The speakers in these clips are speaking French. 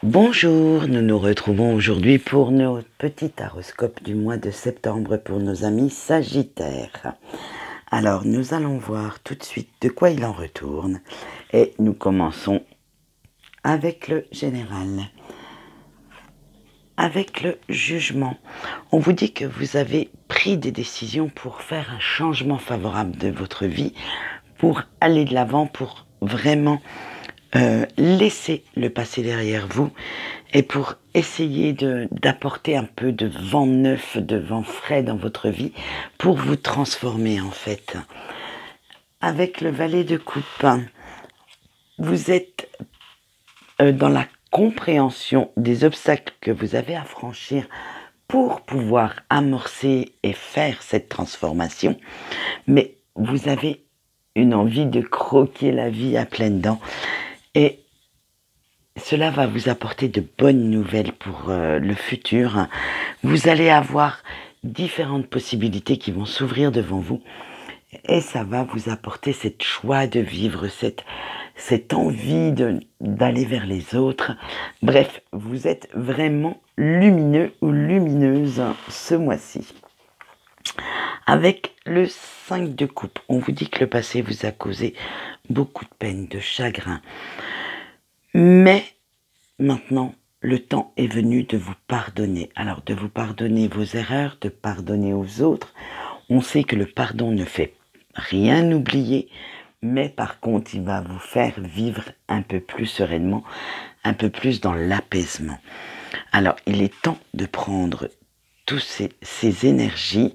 Bonjour, nous nous retrouvons aujourd'hui pour notre petit horoscope du mois de septembre pour nos amis Sagittaires. Alors, nous allons voir tout de suite de quoi il en retourne et nous commençons avec le général. Avec le jugement, on vous dit que vous avez pris des décisions pour faire un changement favorable de votre vie, pour aller de l'avant, pour vraiment laisser le passé derrière vous et pour essayer d'apporter un peu de vent neuf, de vent frais dans votre vie pour vous transformer en fait. Avec le valet de coupe, vous êtes dans la compréhension des obstacles que vous avez à franchir pour pouvoir amorcer et faire cette transformation, mais vous avez une envie de croquer la vie à pleines dents et cela va vous apporter de bonnes nouvelles pour le futur. Vous allez avoir différentes possibilités qui vont s'ouvrir devant vous et ça va vous apporter cette joie de vivre, cette envie d'aller vers les autres. Bref, vous êtes vraiment lumineux ou lumineuse ce mois-ci. Avec le 5 de coupe, on vous dit que le passé vous a causé beaucoup de peine, de chagrin. Mais maintenant, le temps est venu de vous pardonner. Alors, de vous pardonner vos erreurs, de pardonner aux autres. On sait que le pardon ne fait rien oublier, mais par contre, il va vous faire vivre un peu plus sereinement, un peu plus dans l'apaisement. Alors, il est temps de prendre toutes ces énergies,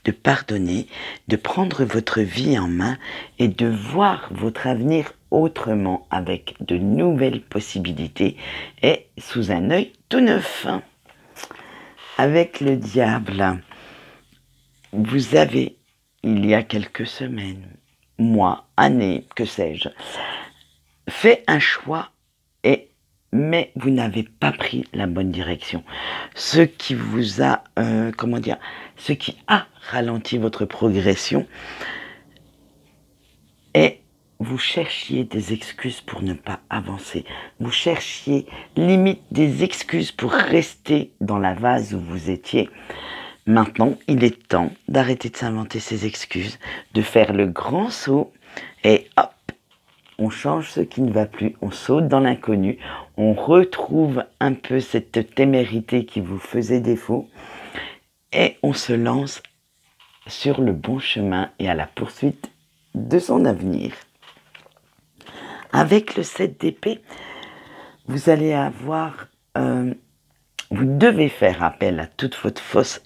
de pardonner, de prendre votre vie en main et de voir votre avenir autrement avec de nouvelles possibilités et sous un œil tout neuf. Avec le diable, vous avez, il y a quelques semaines, mois, années, que sais-je, fait un choix mais vous n'avez pas pris la bonne direction. Ce qui vous a, ce qui a ralenti votre progression et vous cherchiez des excuses pour ne pas avancer. Vous cherchiez limite des excuses pour rester dans la vase où vous étiez. Maintenant, il est temps d'arrêter de s'inventer ces excuses, de faire le grand saut et hop, on change ce qui ne va plus, on saute dans l'inconnu, on retrouve un peu cette témérité qui vous faisait défaut et on se lance sur le bon chemin et à la poursuite de son avenir. Avec le 7 d'épée, vous allez avoir... vous devez faire appel à toute votre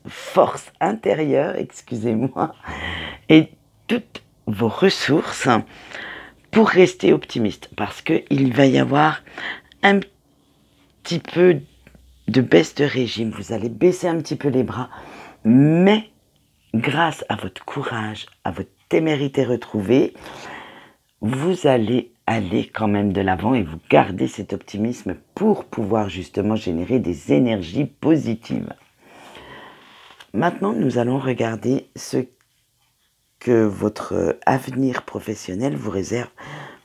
force intérieure, excusez-moi, et toutes vos ressources pour rester optimiste, parce qu'il va y avoir un petit peu de baisse de régime. Vous allez baisser un petit peu les bras, mais grâce à votre courage, à votre témérité retrouvée, vous allez aller quand même de l'avant et vous garder cet optimisme pour pouvoir justement générer des énergies positives. Maintenant, nous allons regarder ce que votre avenir professionnel vous réserve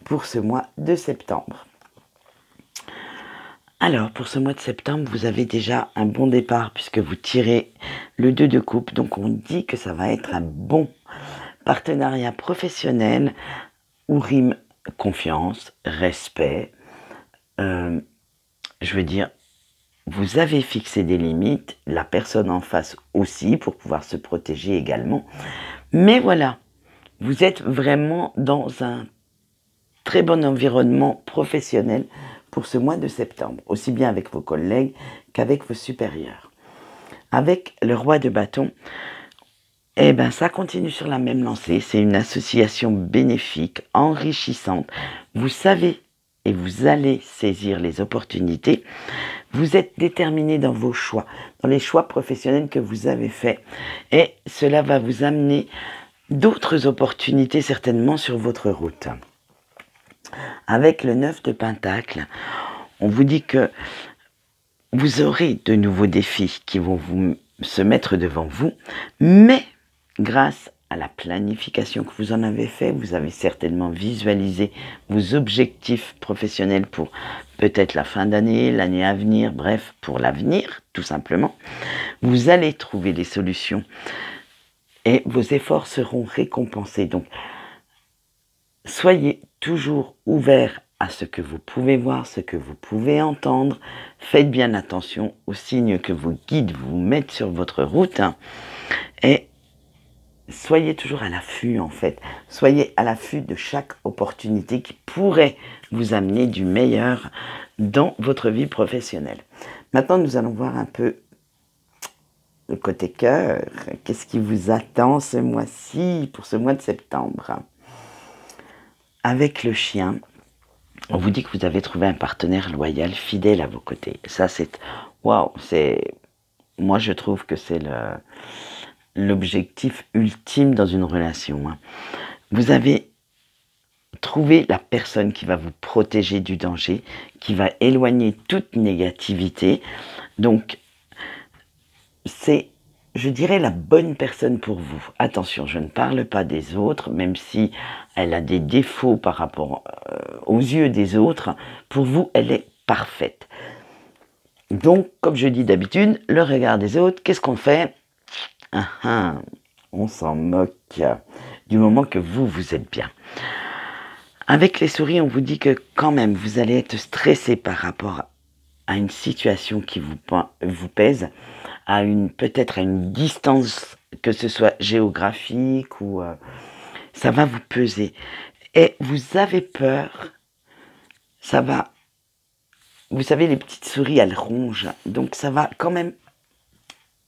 pour ce mois de septembre. Alors, pour ce mois de septembre, vous avez déjà un bon départ puisque vous tirez le 2 de coupe. Donc, on dit que ça va être un bon partenariat professionnel où rime confiance, respect. Je veux dire, vous avez fixé des limites, la personne en face aussi pour pouvoir se protéger également. Mais voilà, vous êtes vraiment dans un très bon environnement professionnel pour ce mois de septembre, aussi bien avec vos collègues qu'avec vos supérieurs. Avec le roi de bâton, eh ben ça continue sur la même lancée. C'est une association bénéfique, enrichissante. Vous savez et vous allez saisir les opportunités. Vous êtes déterminé dans vos choix, dans les choix professionnels que vous avez faits. Et cela va vous amener d'autres opportunités certainement sur votre route. Avec le 9 de Pentacle, on vous dit que vous aurez de nouveaux défis qui vont se mettre devant vous, mais grâce à la planification que vous en avez fait. Vous avez certainement visualisé vos objectifs professionnels pour peut-être la fin d'année, l'année à venir, bref, pour l'avenir, tout simplement. Vous allez trouver des solutions et vos efforts seront récompensés. Donc, soyez toujours ouverts à ce que vous pouvez voir, ce que vous pouvez entendre. Faites bien attention aux signes que vos guides vous mettent sur votre route. Et soyez toujours à l'affût, en fait. Soyez à l'affût de chaque opportunité qui pourrait vous amener du meilleur dans votre vie professionnelle. Maintenant, nous allons voir un peu le côté cœur. Qu'est-ce qui vous attend ce mois-ci, pour ce mois de septembre? Avec le chien, on vous dit que vous avez trouvé un partenaire loyal, fidèle à vos côtés. Ça, c'est... Waouh, c'est... Moi, je trouve que c'est l'objectif ultime dans une relation. Vous avez trouvé la personne qui va vous protéger du danger, qui va éloigner toute négativité. Donc, c'est, je dirais, la bonne personne pour vous. Attention, je ne parle pas des autres, même si elle a des défauts par rapport aux yeux des autres. Pour vous, elle est parfaite. Donc, comme je dis d'habitude, le regard des autres, qu'est-ce qu'on fait? On s'en moque du moment que vous êtes bien. Avec les souris, on vous dit que quand même, vous allez être stressé par rapport à une situation qui vous pèse, peut-être à une distance, que ce soit géographique ou ça va vous peser. Et vous avez peur, ça va... Vous savez, les petites souris, elles rongent, donc ça va quand même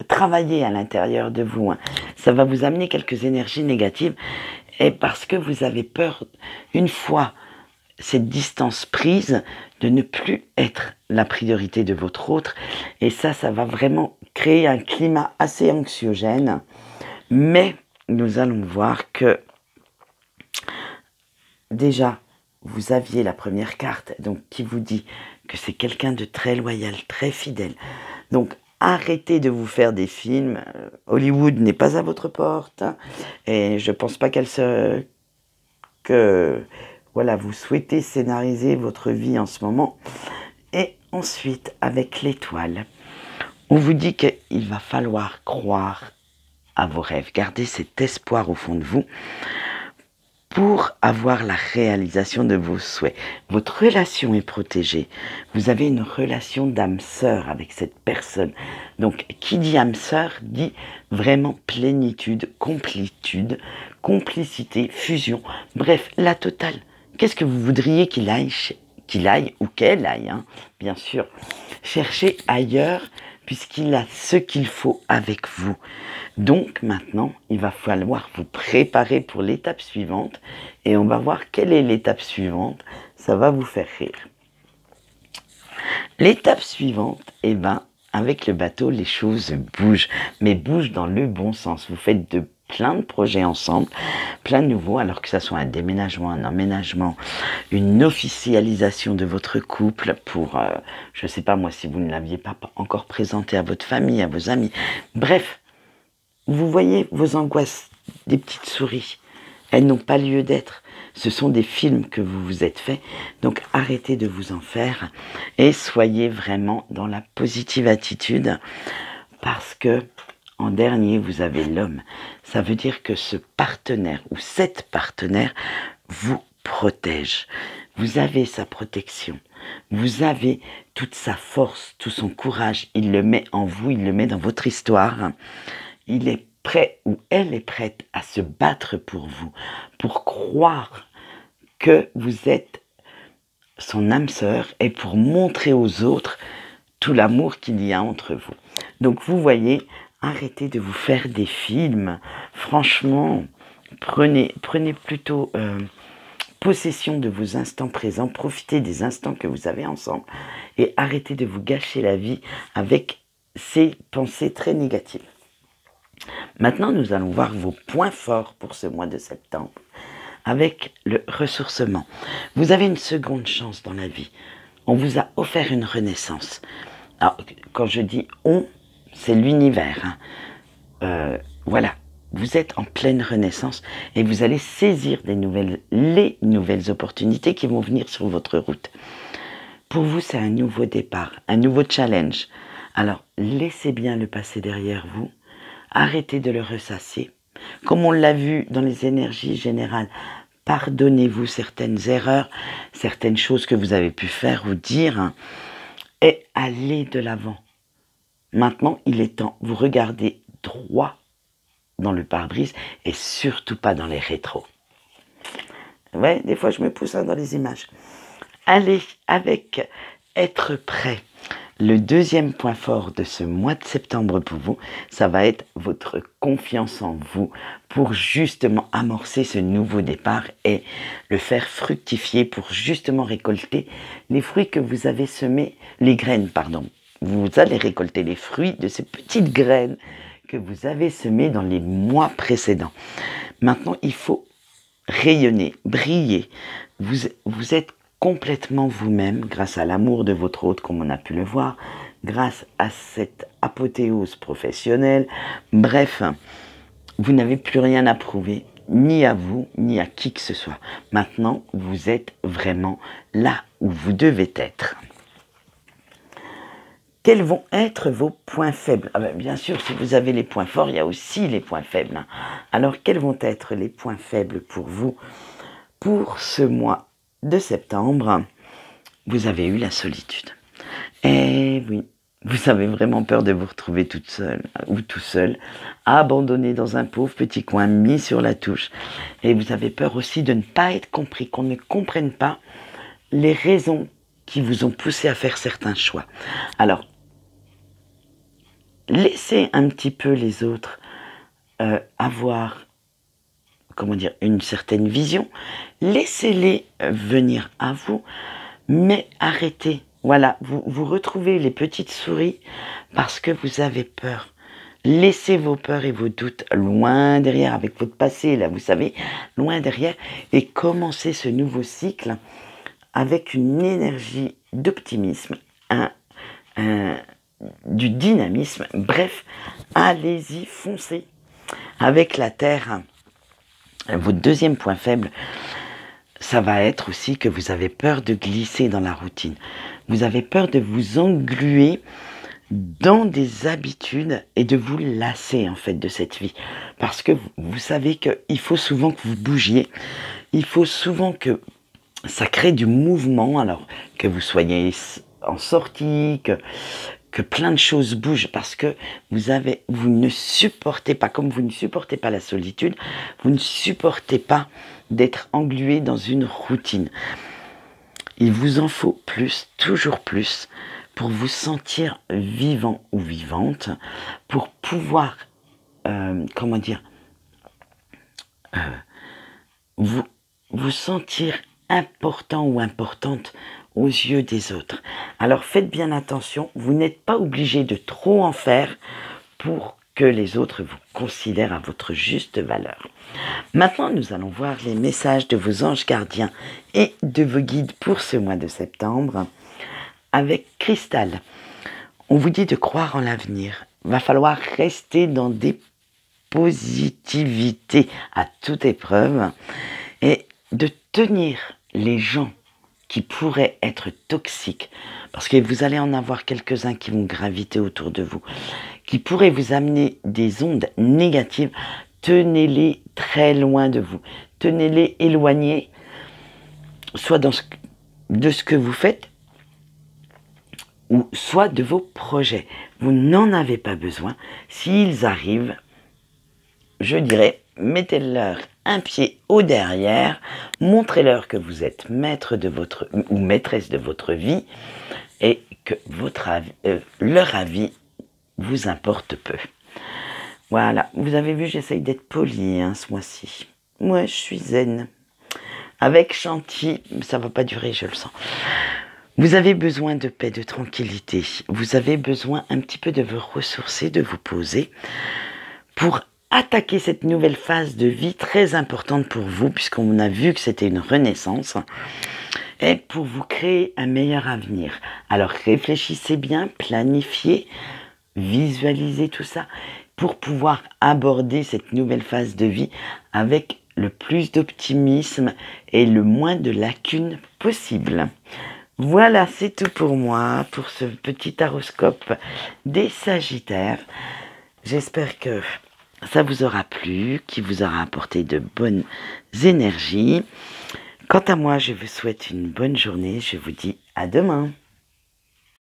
travailler à l'intérieur de vous. Ça va vous amener quelques énergies négatives, et parce que vous avez peur, une fois cette distance prise, de ne plus être la priorité de votre autre, et ça va vraiment créer un climat assez anxiogène. Mais nous allons voir que déjà, vous aviez la première carte, donc qui vous dit que c'est quelqu'un de très loyal, très fidèle. Donc, arrêtez de vous faire des films. Hollywood n'est pas à votre porte. Et je ne pense pas que voilà, vous souhaitez scénariser votre vie en ce moment. Et ensuite, avec l'étoile, on vous dit qu'il va falloir croire à vos rêves. Gardez cet espoir au fond de vous pour avoir la réalisation de vos souhaits. Votre relation est protégée. Vous avez une relation d'âme sœur avec cette personne. Donc, qui dit âme sœur dit vraiment plénitude, complétude, complicité, fusion. Bref, la totale. Qu'est-ce que vous voudriez qu'il aille ou qu'elle aille, bien sûr, chercher ailleurs, puisqu'il a ce qu'il faut avec vous. Donc maintenant, il va falloir vous préparer pour l'étape suivante, et on va voir quelle est l'étape suivante. Ça va vous faire rire. L'étape suivante, avec le bateau, les choses bougent, mais bougent dans le bon sens. Vous faites plein de projets ensemble, plein de nouveaux, alors que ça soit un déménagement, un emménagement, une officialisation de votre couple pour, je ne sais pas moi, si vous ne l'aviez pas encore présenté à votre famille, à vos amis. Bref, vous voyez vos angoisses, des petites souris, elles n'ont pas lieu d'être. Ce sont des films que vous vous êtes faits, donc arrêtez de vous en faire et soyez vraiment dans la positive attitude, parce que en dernier, vous avez l'homme. Ça veut dire que ce partenaire ou cette partenaire vous protège. Vous avez sa protection. Vous avez toute sa force, tout son courage. Il le met en vous, il le met dans votre histoire. Il est prêt ou elle est prête à se battre pour vous, pour croire que vous êtes son âme sœur et pour montrer aux autres tout l'amour qu'il y a entre vous. Donc vous voyez, arrêtez de vous faire des films. Franchement, prenez plutôt possession de vos instants présents. Profitez des instants que vous avez ensemble. Et arrêtez de vous gâcher la vie avec ces pensées très négatives. Maintenant, nous allons voir vos points forts pour ce mois de septembre. Avec le ressourcement. Vous avez une seconde chance dans la vie. On vous a offert une renaissance. Alors, quand je dis « on », c'est l'univers. Voilà, vous êtes en pleine renaissance et vous allez saisir les nouvelles opportunités qui vont venir sur votre route. Pour vous, c'est un nouveau départ, un nouveau challenge. Alors, laissez bien le passé derrière vous, arrêtez de le ressasser. Comme on l'a vu dans les énergies générales, pardonnez-vous certaines erreurs, certaines choses que vous avez pu faire ou dire, et allez de l'avant. Maintenant, il est temps, vous regardez droit dans le pare-brise et surtout pas dans les rétros. Ouais, des fois je me pousse dans les images. Allez avec être prêt. Le deuxième point fort de ce mois de septembre pour vous, ça va être votre confiance en vous pour justement amorcer ce nouveau départ et le faire fructifier pour justement récolter les fruits que vous avez semés, les graines, pardon. Vous allez récolter les fruits de ces petites graines que vous avez semées dans les mois précédents. Maintenant, il faut rayonner, briller. Vous êtes complètement vous-même grâce à l'amour de votre hôte, comme on a pu le voir, grâce à cette apothéose professionnelle. Bref, vous n'avez plus rien à prouver, ni à vous, ni à qui que ce soit. Maintenant, vous êtes vraiment là où vous devez être. Quels vont être vos points faibles? Bien sûr, si vous avez les points forts, il y a aussi les points faibles. Alors, quels vont être les points faibles pour vous pour ce mois de septembre? Vous avez eu la solitude. Eh oui, vous avez vraiment peur de vous retrouver toute seule ou tout seul, abandonné dans un pauvre petit coin, mis sur la touche. Et vous avez peur aussi de ne pas être compris, qu'on ne comprenne pas les raisons qui vous ont poussé à faire certains choix. Alors, laissez un petit peu les autres avoir, comment dire, une certaine vision. Laissez-les venir à vous, mais arrêtez. Voilà, vous retrouvez les petites souris parce que vous avez peur. Laissez vos peurs et vos doutes loin derrière, avec votre passé, là, vous savez, loin derrière, et commencez ce nouveau cycle avec une énergie d'optimisme, du dynamisme. Bref, allez-y, foncez. Avec la Terre, votre deuxième point faible, ça va être aussi que vous avez peur de glisser dans la routine. Vous avez peur de vous engluer dans des habitudes et de vous lasser en fait de cette vie. Parce que vous savez qu'il faut souvent que vous bougiez, il faut souvent que ça crée du mouvement, alors que vous soyez en sortie, que plein de choses bougent, parce que vous ne supportez pas, comme vous ne supportez pas la solitude, vous ne supportez pas d'être englué dans une routine. Il vous en faut plus, toujours plus, pour vous sentir vivant ou vivante, pour pouvoir, vous sentir important ou importante aux yeux des autres. Alors faites bien attention, vous n'êtes pas obligé de trop en faire pour que les autres vous considèrent à votre juste valeur. Maintenant, nous allons voir les messages de vos anges gardiens et de vos guides pour ce mois de septembre avec Cristal. On vous dit de croire en l'avenir. Il va falloir rester dans des positivités à toute épreuve et de tenir les gens qui pourraient être toxiques, parce que vous allez en avoir quelques-uns qui vont graviter autour de vous, qui pourraient vous amener des ondes négatives. Tenez-les très loin de vous, tenez-les éloignés, soit de ce que vous faites, ou soit de vos projets. Vous n'en avez pas besoin. S'ils arrivent, je dirais, mettez-leur un pied au derrière, montrez-leur que vous êtes maître de votre ou maîtresse de votre vie et que leur avis vous importe peu. Voilà, vous avez vu, j'essaye d'être polie ce mois-ci. Moi, je suis zen. Avec Chanty, ça va pas durer, je le sens. Vous avez besoin de paix, de tranquillité. Vous avez besoin un petit peu de vous ressourcer, de vous poser pour attaquer cette nouvelle phase de vie très importante pour vous, puisqu'on a vu que c'était une renaissance, et pour vous créer un meilleur avenir. Alors réfléchissez bien, planifiez, visualisez tout ça, pour pouvoir aborder cette nouvelle phase de vie avec le plus d'optimisme et le moins de lacunes possible. Voilà, c'est tout pour moi, pour ce petit horoscope des Sagittaires. J'espère que ça vous aura plu, qu'il vous aura apporté de bonnes énergies. Quant à moi, je vous souhaite une bonne journée. Je vous dis à demain.